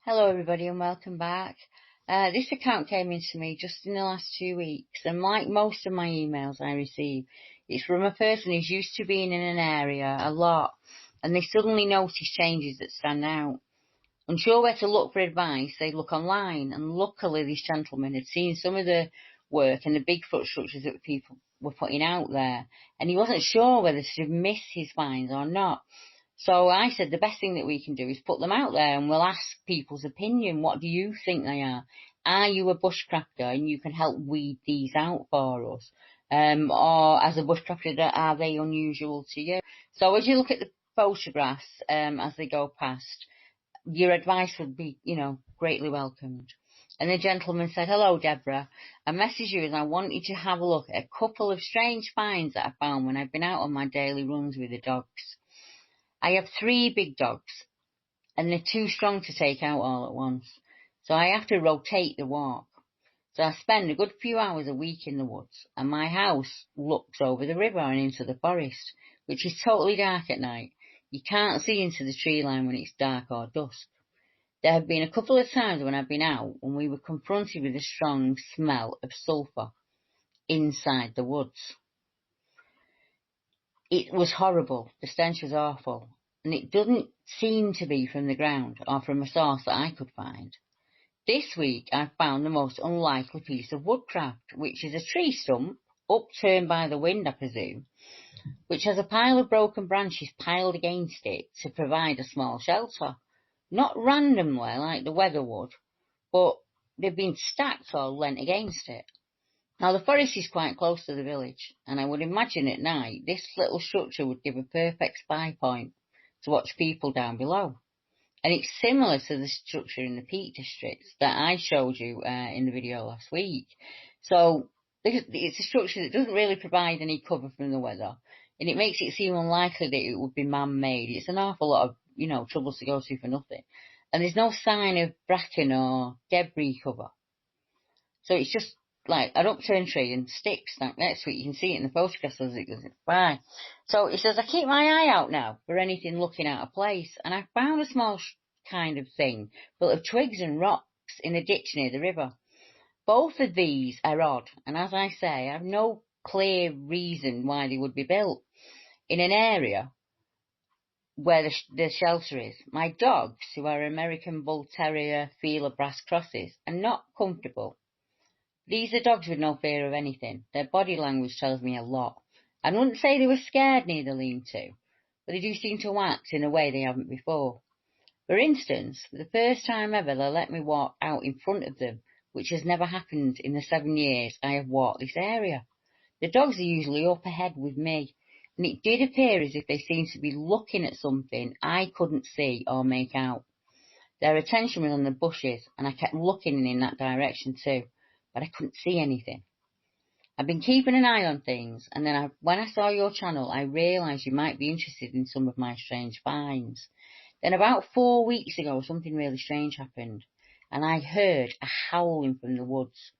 Hello everybody and welcome back. This account came into me just in the last 2 weeks, and like most of my emails I receive, it's from a person who's used to being in an area a lot and they suddenly notice changes that stand out. Unsure where to look for advice, they look online, and luckily this gentleman had seen some of the work and the Bigfoot structures that people were putting out there, and he wasn't sure whether to miss his finds or not. So I said the best thing that we can do is put them out there and we'll ask people's opinion. What do you think they are? Are you a bushcrafter and you can help weed these out for us? Or as a bushcrafter, are they unusual to you? So as you look at the photographs as they go past, your advice would be, greatly welcomed. And the gentleman said, "Hello, Deborah. I messaged you as I wanted to have a look at a couple of strange finds that I found when I've been out on my daily runs with the dogs. I have 3 big dogs, and they're too strong to take out all at once, so I have to rotate the walk. So I spend a good few hours a week in the woods, and my house looks over the river and into the forest, which is totally dark at night. You can't see into the tree line when it's dark or dusk. There have been a couple of times when I've been out and we were confronted with a strong smell of sulphur inside the woods. It was horrible. The stench was awful. And it doesn't seem to be from the ground or from a source that I could find. This week I found the most unlikely piece of woodcraft, which is a tree stump, upturned by the wind I presume, which has a pile of broken branches piled against it to provide a small shelter. Not randomly like the weather would, but they've been stacked or leant against it. Now, the forest is quite close to the village, and I would imagine at night this little structure would give a perfect spy point to watch people down below. And it's similar to the structure in the Peak District that I showed you in the video last week. So it's a structure that doesn't really provide any cover from the weather, and it makes it seem unlikely that it would be man-made. It's an awful lot of, trouble to go to for nothing. And there's no sign of bracken or debris cover. So it's just like an upturned tree and sticks next to it. You can see it in the photographs as it goes by. So it says, I keep my eye out now for anything looking out of place, and I found a small kind of thing built of twigs and rocks in a ditch near the river. Both of these are odd, and as I say, I have no clear reason why they would be built in an area where the shelter is. My dogs, who are American Bull Terrier Feeler Brass Crosses, are not comfortable. These are dogs with no fear of anything. Their body language tells me a lot. I wouldn't say they were scared near the lean-to, but they do seem to act in a way they haven't before. For instance, for the first time ever, they let me walk out in front of them, which has never happened in the 7 years I have walked this area. The dogs are usually up ahead with me, and it did appear as if they seemed to be looking at something I couldn't see or make out. Their attention was on the bushes, and I kept looking in that direction too, but I couldn't see anything. I've been keeping an eye on things, and then when I saw your channel, I realised you might be interested in some of my strange finds. Then about 4 weeks ago, something really strange happened, and I heard a howling from the woods.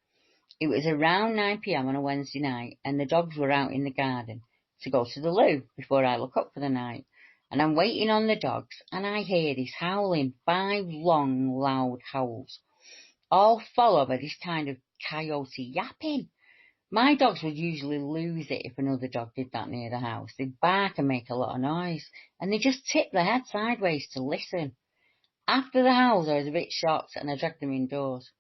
It was around 9 p.m. on a Wednesday night, and the dogs were out in the garden to go to the loo before I look up for the night. And I'm waiting on the dogs, and I hear this howling, 5 long, loud howls, all followed by this kind of coyote yapping. My dogs would usually lose it if another dog did that near the house. They'd bark and make a lot of noise, and they just tip their head sideways to listen. After the howls, I was a bit shocked, and I dragged them indoors.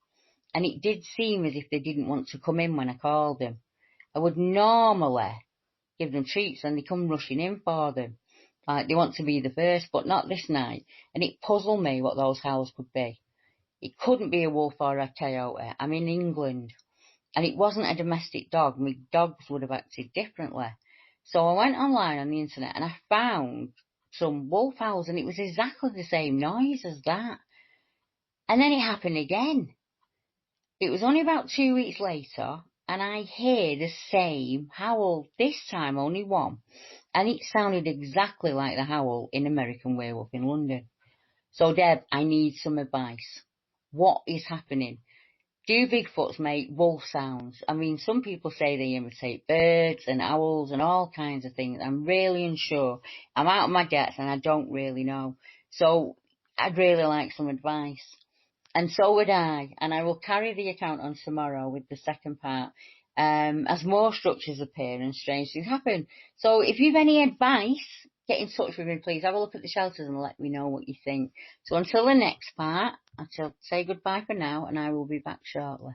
And it did seem as if they didn't want to come in when I called them. I would normally give them treats when they come rushing in for them, like they want to be the first, but not this night, and it puzzled me what those howls could be. It couldn't be a wolf or a coyote. I'm in England. And it wasn't a domestic dog. My dogs would have acted differently. So I went online on the internet and I found some wolf howls, and it was exactly the same noise as that. And then it happened again. It was only about 2 weeks later, and I hear the same howl, this time only one. And it sounded exactly like the howl in American Werewolf in London. So Deb, I need some advice. What is happening? Do Bigfoots make wolf sounds? I mean, some people say they imitate birds and owls and all kinds of things. I'm really unsure. I'm out of my depth and I don't really know. So I'd really like some advice. And so would I. And I will carry the account on tomorrow with the second part, as more structures appear and strange things happen. So if you've any advice, get in touch with me, please. Have a look at the shelters and let me know what you think. So until the next part, I'll say goodbye for now, and I will be back shortly.